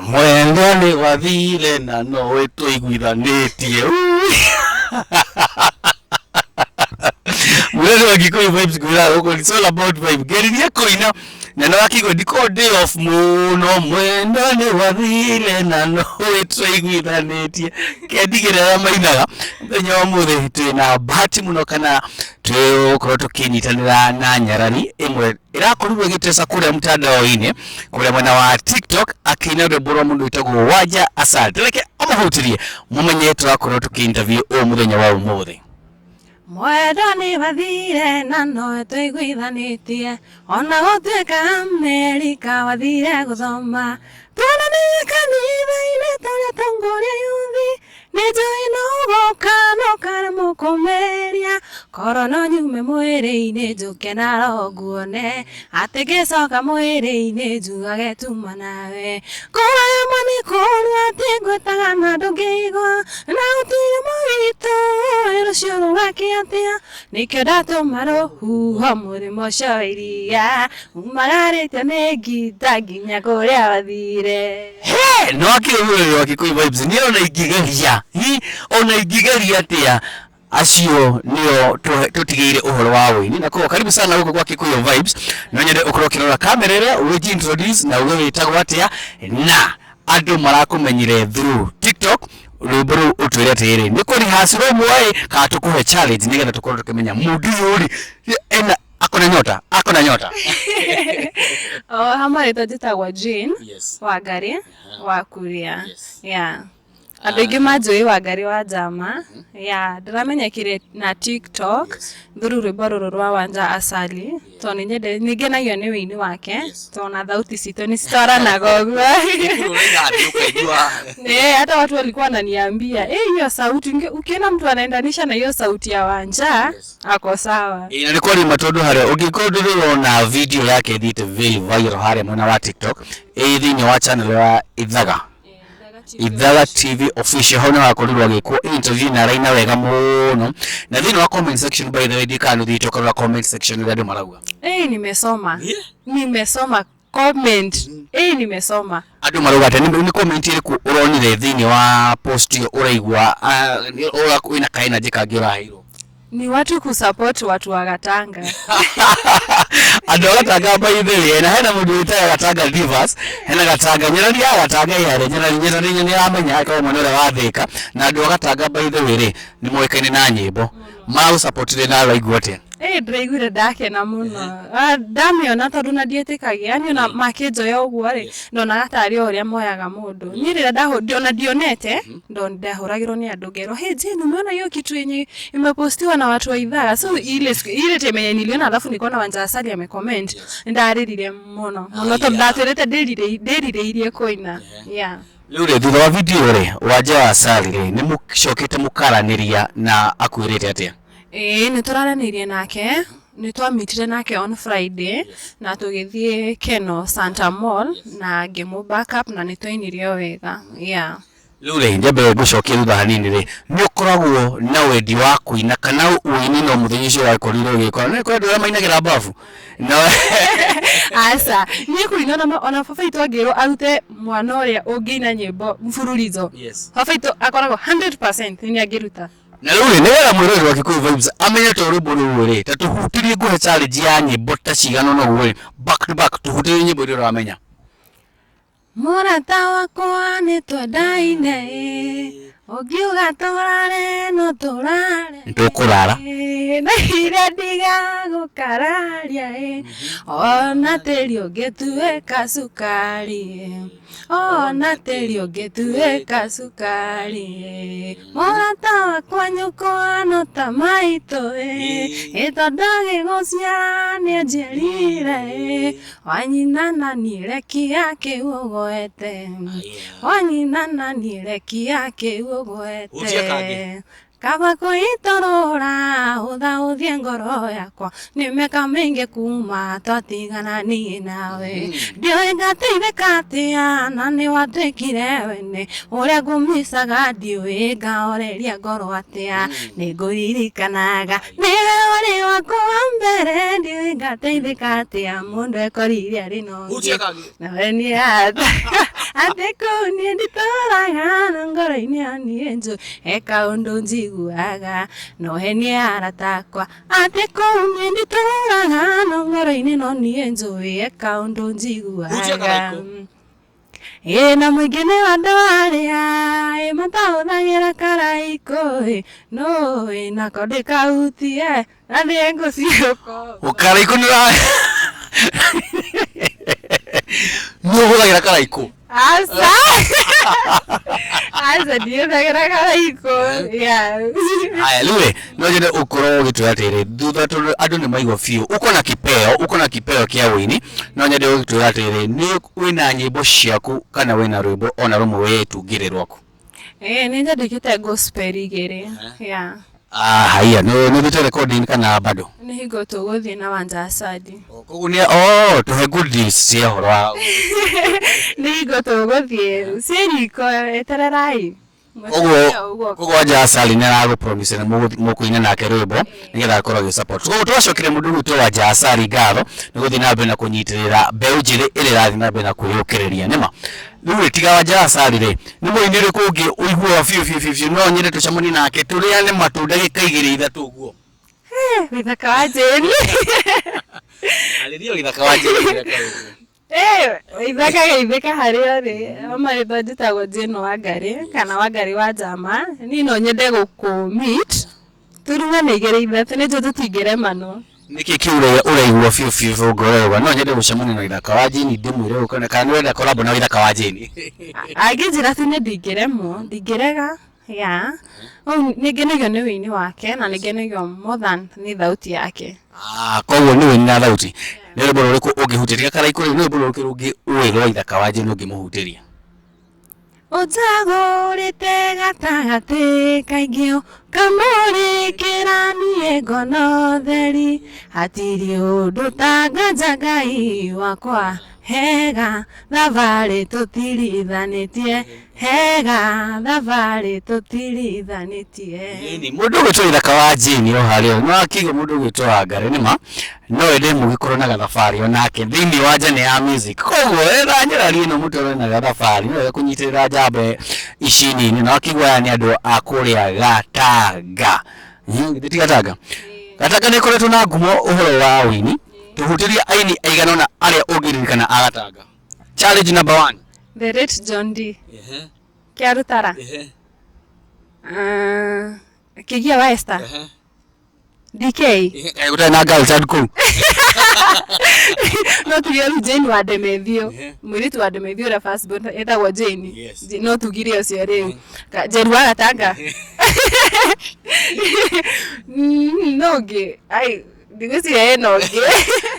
Mwendani wathire na nowe tuiguithanĩtie. Mwendani wa Gikuyu vibes kwira huko, it's all about vibe. Geriria Kuina na no akigo ndiko day off muno. Mwendani wathire na nowe tuiguithanĩtie. Kendigirira mainaga thenya wa muthe twina bahati muno kana tukorwo tukinyitanira na nyarari imwe irakorirwo igitesa kuria mtandao-ini kuria mwena wa TikTok akina rwimbo rwa mundu witagwo Waja Asante. Reke amahutirie mumenye turakorwo tuki-interview o muthenya wa umuthi. Mwendani wathire na nowe tuiguithanĩtie, ona gũtuĩka Amerika wathire guthoma, twananire kanitha-inĩ tũrĩa tũngũria yuthi, nĩnjũĩ no ũgoka no kara mũkũmeria, korwo no nyume mwĩrĩ-inĩ njũke na roho nguone, atĩ ngĩcoka mwĩrĩ-inĩ njugage tuma nawe, kũraya mani kũrua atĩ ngwĩtaga na ndũngĩigua, na gũtirĩ mũritũ rũciũ rũgakĩa atĩa, nĩkĩo ndatũma rũhuho mũrĩmo ũcio wa iria, umagarĩtio nĩ ngita nginya kũrĩa wathire. No akĩrũrĩrwo wa Gikuyu vibes nĩ ona ingĩgeria ona ingĩgeria atĩa acio nio tutigĩire ũhoro wa wĩini. Na kwa karibu sana huko kwa Gikuyu vibes, no nyende ũkorwo ũkĩrora kamera ĩrĩa ũgĩ introduce na ũgĩ wĩtagwo atĩa na andũ marakũmenyire through TikTok. Rwimbo rũu ũtwĩre atĩrĩ nĩ kũrihacirwo mwaĩ kana tũkũhe challenge nĩgetha tũkorwo tũkĩmenya mũndũ ũyũ ena akona nyota. Hama rĩtwa njĩtagwo Jane Wangari wa Kuia. Yeah. Andũ aingĩ manjũĩ Wangari wa Jama. Yeah, ndĩramenyekire na TikTok through rwimbo rũrũ rwa Waja Asali. To nĩngenagio nĩ wĩini wake. To na thauti citũ nĩ citwaranaga ũguo. Hata watu walikuwa wananiambia, hiyo sauti ukiona mtu anaendanisha na hiyo sauti ya Wanja, ako sawa. Nilikuwa ni matondo hare. Ukikodoro na video yake edit very viral hare mwana wa TikTok. Thĩinĩ wa channel ya Idhaga TV official hona wakorirwo agĩkwo interview na raina wega muno. Na thĩinĩ wa comment section by the way dikanu thitoka na comment section ya andũ marauga. Nimesoma comment. Nimesoma. Andũ marauga atĩ nĩ comment ĩrĩkũ ũronire thĩinĩ wa post ĩyo ũraigua ĩna kaina njĩka ngĩraheirwo? Ni watu kusupport watu wa Gatanga. Andũ a Gatanga by the way na hena mũndũ wĩtaga Gatanga Divas, hena Gatanga nyarari ya Gatanga yare nyarari nĩ amenya akawa mwana ũrĩa wathĩka, na andũ a Gatanga by the way nĩ moĩkaine na nyĩmbo magũsupportire na araigua atĩa? Ndaiguire ndakena muno. Ndamĩona tondũ na ndietĩkagia, yani ona makĩnjoya ũguo rĩ, ndonaga tarĩ ũrĩa moyaga mũndũ. Niĩ rĩrĩa ndionete, ndahũragĩrwo nĩ andũ ngero, Jane umeona hiyo kitu yenye imepostiwa na watu wa Idhaga. So ile temenye niliona alafu nikaona Waja Asali amecomment. Ndarĩrire muno. Muno tondũ ndatwĩrĩte ndĩrirĩirie Kuina. Yeah. Rĩu thutha wa video rĩ Waja Asali rĩ nĩ mũcokete mũkaranĩria na akwĩrĩte atĩa? Nĩ tũraranĩirie nake, nĩ twamitire nake on Friday na tũgĩthiĩ Keno Santa Mall na ngĩmũ backup na nĩ twainirio wega. Yeah. Rĩu rĩ njambe ngũcokia thutha hanini rĩ nĩ ũkoragwo na wendi wa kuina kana ũini no mũthenya ũcio wakorirwo ũgĩkora nĩ kwenda ũrĩa mainagĩra babu no asa niĩ kuina ona baba itũ angĩrwo arute mwana ũrĩa ũngĩina nyĩmbo mfululizo. Baba itũ akoragwo 100% nĩ angĩruta. Na rĩu nĩ wega mwĩrori wa Gikuyu vibes amenyete rwĩmbo rũu rĩ ta tũhutirie ngũhe challenge ya nyĩmbo ta cigana ũna ũguo back to back tuhutirie nyĩmbo iria ũramenya. Mũrata wakwa nĩ twendaine ũngiuga tũrare no tũrare tũkũrara na iria ndigagũkararia ona tĩri ũngĩtuĩka cukari ona tĩri ũngĩtuĩka cukari mũrata wakwa nyũkwa no ta maitũ tondũ gĩgũciara nĩanjĩrire wanyinana nĩre Giake ũgwete wanyinana nĩre Giake ũgwete kaba kũitorora ũthaũthie ngoro yakwa nĩmeka mĩingĩ kuma twatigana niĩ nawe ndiũĩ ngateithĩka atĩa na nĩwatuĩkire wene ũrĩa ngũmicaga ndiũĩ ngaoreria ngoro atĩa nĩngũririkanaga nĩwe warĩ wakwa wa mbere ndiũĩ ngateithĩka atĩa mũndũ ekorire arĩ na ũngĩ nawe nĩ Ateko ni nditoraga ngoro-ini ani njo eka undu njiguaga no henie aratakwa ateko ni nditoraga ngoro-ini no ni njo eka undu njiguaga na mwingine wandawaria matahuthagira karaiko no nako ndikautie na ndiengo cioko ukaraiko nira no huthagira karaiko asa ndiendagira karaiko haya liwe no jende ukoro gitwatire thutha tondu andu ni maigwa fiu uko na kipeo kia wini no jende gitwatire ni wina nyimbo ciaku kana wina rwimbo ona rumwe wetungirirwaku ni njandikite gospel igiri haya no bito recording kana bado ni higo tuguthie na wanja asadi kugunia tuhe good news cia horo ni higo tuguthie siriko etererai kogo wanja asali ni arago promise na mukuina nake rwimbo nigetha akorwo gi support kogo twacokire mundu gwitu wanja asali ngatho ni guthie na mbere na kunyitirira mbeu njiri iri rathi na mbere na kuyukiriria nima niwe tiga wanja asali ri ni muini ri kungi uigua fiu no nyire tucamani nake turiane matunda gikaigire ithatu guo withaka wa jeni alirio withaka wa jeni ithaka haria ri amaritho njitagwo Jane Wangari kana Wangari wa Jama ni no nyende guku-meet turugane igere ithatu ni tutingiremano niki kiure uraigua fiu ngorerwa no nyende gucamania na ithaka wa jeni ndimwire ukone kana wenda collab na ithaka wa jeni angijira tine ndingirega ningenegio ni wini wake na ningenegio more than ni thauti yake koguo ni wini na thauti ni rwimbo ruriku ungihutiria karaiko ni rwimbo ruriku rungi rwa ithaka wa jeni ungimuhutiria ujagurite gatagati kaingio kamurikira nie ngono theri hatiri undu tangaja Ngai wakwa hega thavari tutirithanĩtie ni mundu gwitwo ithaka wa Jane o haria no akiga mundu gwitwo Wangari nima no ende mugikorwo na gathabari onake thiini wa njane ya music koguo nyarari no mutoro na gathabari no kunyitirira njambe ici nini no akigwa ni andu a kuria Gatanga Gatanga ni koretwo na ngumo uhoro wa wini tuhutiria aini aigana na aria ungiririkana a Gatanga challenge number 1 the late John D Kiarutara Kigia wa Esther DK utana girl child ku no tugiru Jane wa Demethio mwiritu wa Demethio ra first born etagwo Jane no tugirio cio riu Jane wa Gatanga noge Digasi noge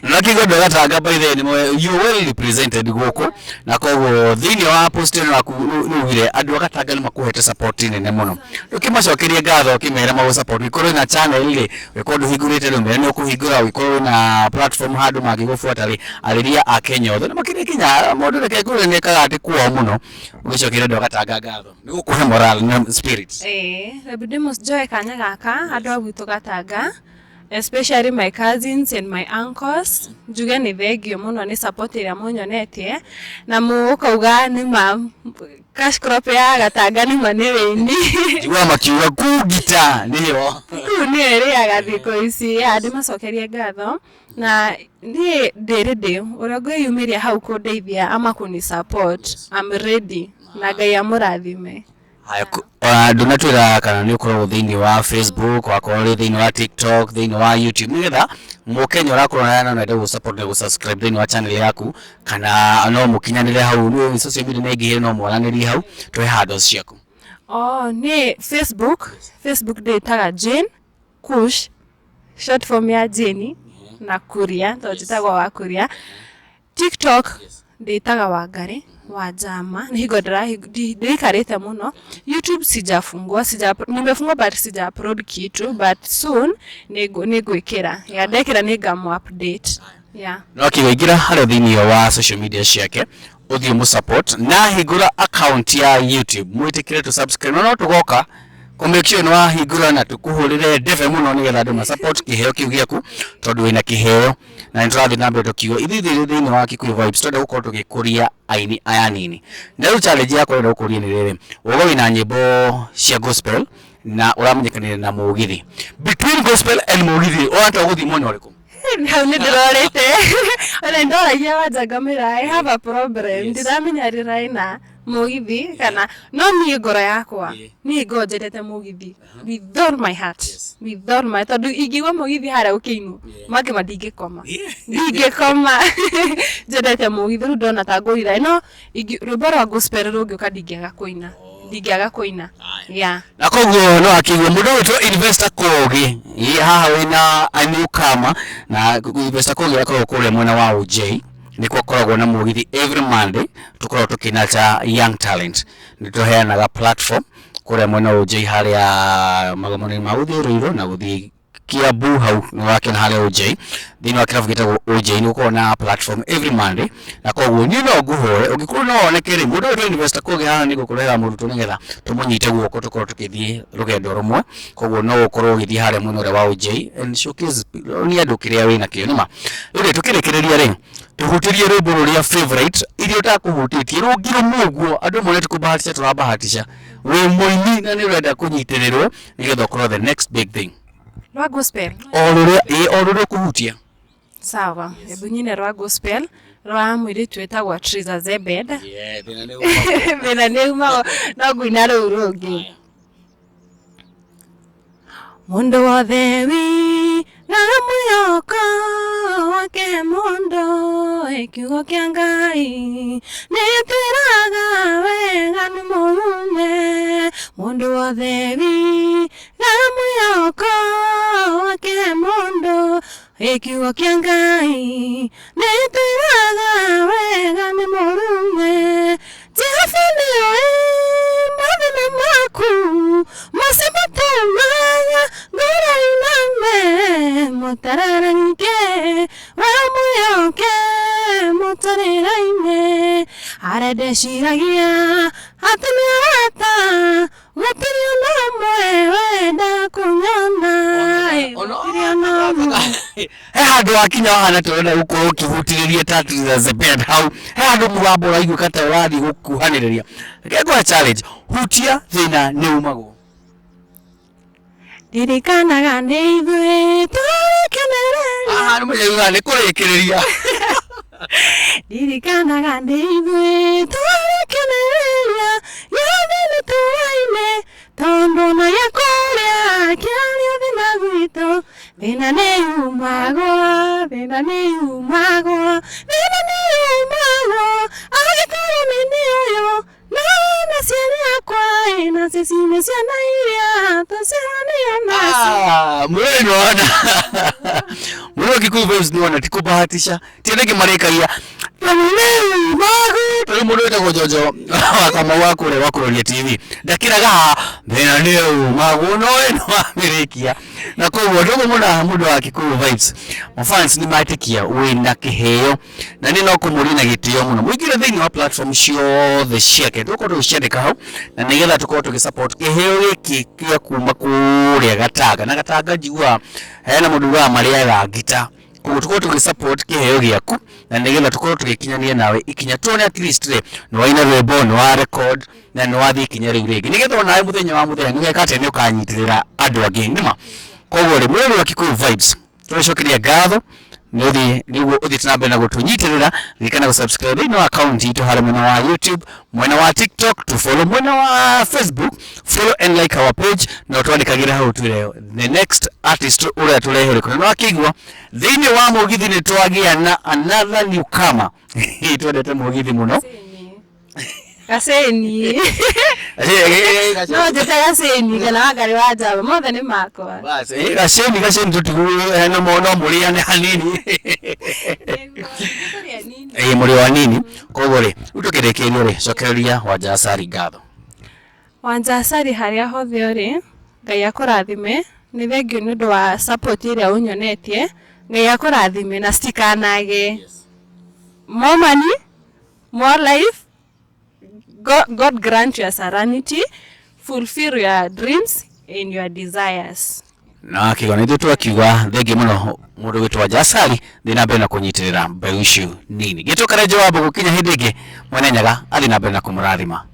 nakigo Gatanga by the you well represented guku na koguo thini wa post na kuugire andu Gatanga ni makuhete support nene muno ukimacokeria ngatho kimera mago support ikoro na channel ile record higurite rumbe ni ukuhigura ikoro na platform handu magigufuata ri ariria a Kenya othe na makire kinya mundu reke kure ni kagati kuo muno ugicokeria andu Gatanga ngatho ni gukuhe moral na spirit Rebudemus joy kanya gaka andu agwitu Gatanga especially my cousins and my uncles juga ni thegio muno ni support ira munyonetie na mukauga ni ma cash crop ya Gatanga ni manewini jua makiuga kugita niyo ni ere agathiko ici andi macokerie ngatho na ni ndiridi uragwe yumiria hau kundeithia ama kuni support I'm ready na Ngai amurathime ndunatwira kana ni ukorwo thiini wa Facebook wakorwo thiini wa TikTok thiini wa YouTube nigetha mukenya urakorana na ndio support na subscribe thiini wa channel yaku kana no mukinyanire hau ni social media negi no mwaraniri hau twe handles ciaku ni Facebook ndetaga Jane Kush short form ya Jane na Kuria to jitagwa wa Kuria TikTok ndetaga Wangari wa Jama ni higo ndikarite muno YouTube sijafungua nimefungua but sija upload kitu but soon nigwikira ndekira nigamu update no kiwaigira haro thini wa social media ciake uthie mu support na higura account ya YouTube mwitikire to subscribe no tugoka make sure no hingura na tukuhurire ndebe muno nigetha andu ma support kiheo kiu giaku tondu wina kiheo na niturathi na mbere tukiuga ithithi thiini wa Kikuyu Vibes twende gukorwo tugikuria aini aya nini na riu challenge yakwa ira gukuria ni riri uga wina nyimbo cia gospel na uramenyekanire na mugithi between gospel and mugithi urata guthimwo ni uriku Nidorete. Ona ndoragia wanjangamira I have a problem. Ndiraminarira ina mugithi kana no ni ngoro yakwa. Ni ngonjerete mugithi with all my heart. With all my tondu ingigwa mugithi hara ukiinu. Mange madingikoma. Ndingikoma. Njerete mugithi ndona ta ngurira no rwimbo rwa gospel rungiuka ndingiaga kuina. Ndigiaga kuina. Yeah. Na koguo no akigwe mundu witwo investor kogi haha wina a newcomer na investor kogi akorwo kuria mwena wa OJ nikuo koragwo na mugithi every Monday tukorwo tukinacha young talent nituheanaga platform kuria mwena wa OJ haria magomoni mauthiruiro na guthi Kiambu hau no wake na haria OJ thini wa kirabu gitagwo OJ ni ukorwo na platform every Monday na koguo ni no nguhore ungikorwo no onekere mundu witwo investor kogi haha ni gukurehera murutu nigetha tumunyite guoko tukorwo tukithie rugendo rumwe koguo no ukorwo ugithie haria mwena wa OJ and showcase ni andu kiria wina kio nima ri tukirekereria ri tuhutirie rwimbo ruria favorite irio takuhutitie rungiro muguo andu mone tukubahatisha turabahatisha we muini na ni urenda kunyitirirwo nigetha ukorwo the next big thing rwa gospel orure kuhutia sawa ebu nyine rwa gospel rwa mwiritu etagwa Triza Zebed bena neuma no gwina rungi mundu wothe wi na mwiyoko wake mundu ikiugo kia Ngai nitwiraga wega ni murume mundu wothe wi na mwiyoko wake mundu ikiugo kia Ngai nitwiraga wega ni murume Jehova mathina maku masebatumanya ngoro iname mutararike wamuyoke mutariraine aredeshiragia atimiata gutirio nomwe wenda kunyona handu akinya hana turenda gukorwo ukihutiriria tatu za Zebed hau handu mugambo raigua kata urathi gukuhaniriria gekwa challenge hutia thina ni umago ndirikanaga ni ithuĩ tũrekenereria nĩ mũthenya nĩ kũrĩkĩrĩria ndirikanaga ni ithuĩ tũrekenereria yothe nĩ tũraine tondu na yakũrĩa kĩarĩ thĩna gwitũ thĩna nĩ umagwo thĩna nĩ umagwo thĩna nĩ umagwo agĩkorwo mĩnĩ ũyũ na ciana yakwa na cicine ciana iria tũciranĩo nacio mwĩnona mwĩno Kikuyu Vibes niona tikubahatisha tiendeke marĩkagia tondũ mũndũ wĩtagwo Jojo wakama wakũrĩa wakũroria TV ndakĩraga thĩna nĩ umagwo no ĩno wamĩrĩkia na koguo ndogo mũna mũndũ wa Kikuyu Vibes mafans nĩ matĩkia wĩna kĩheo na nĩ no kũmũria na gĩtĩo mũno mũingĩre thĩinĩ wa platform ciothe ciake tũkorwo tũgĩciandĩka hau na nĩgetha tũkorwo tũgĩsupport kĩheo gĩkĩ gĩa kuma kũrĩa Gatanga na Gatanga njiguaga hena mũndũ wa marĩaga ngita koguo tũkorwo tũgĩsupport kĩheo gĩaku na nĩgetha tũkorwo tũgĩkinyanĩria nawe ikinya tuone at least nĩ waina rwĩmbo nĩ wa record na nĩ wathiĩ ikinya rĩu rĩngĩ nĩgetha onawe mũthenya wa mũthenya nĩgeka atĩ nĩ ũkanyitĩrĩra andũ angĩ nĩma koguo rĩ mwĩrĩ wa Kikuyu Vibes tũrecokeria ngatho nĩguo ũthiĩte na mbere na gũtũnyitĩrĩra ririkana gũsubscribe thĩinĩ wa account itũ harĩ mwena wa YouTube mwena wa TikTok tufollow mwena wa Facebook follow and like our page na ũtwandĩkagĩre hau twĩre the next artist ũrĩa tũrehere kuna no akigwa thĩinĩ wa mũgithi nĩ twagĩa na another newcomer twendete mũgithi mũno Gaseni no njĩte Gaseni kana Wangari wa Jama mothe nĩ makwa basi Gaseni tũtigũre no mũrĩane hanini mũrĩ wa nini koguo rĩ ũtũkĩrĩkĩrio rĩ cokereria Wanjasari ngatho Wanjasari harĩa hothe ũrĩ Ngai akũrathime nĩ thengio nĩ ũndũ wa support ĩrĩa ũnyonetie Ngai akũrathime na stikanage more money more life God grant you a serenity fulfill your dreams and your desires. Na kigona ithu twakiuga thengi muno mundu witwa Jasari thina mbere na kunyitirira mbeu icio nini gitukarejo wabo gukinya hindi ingi mwenenyaga athi na mbere na kumurathima.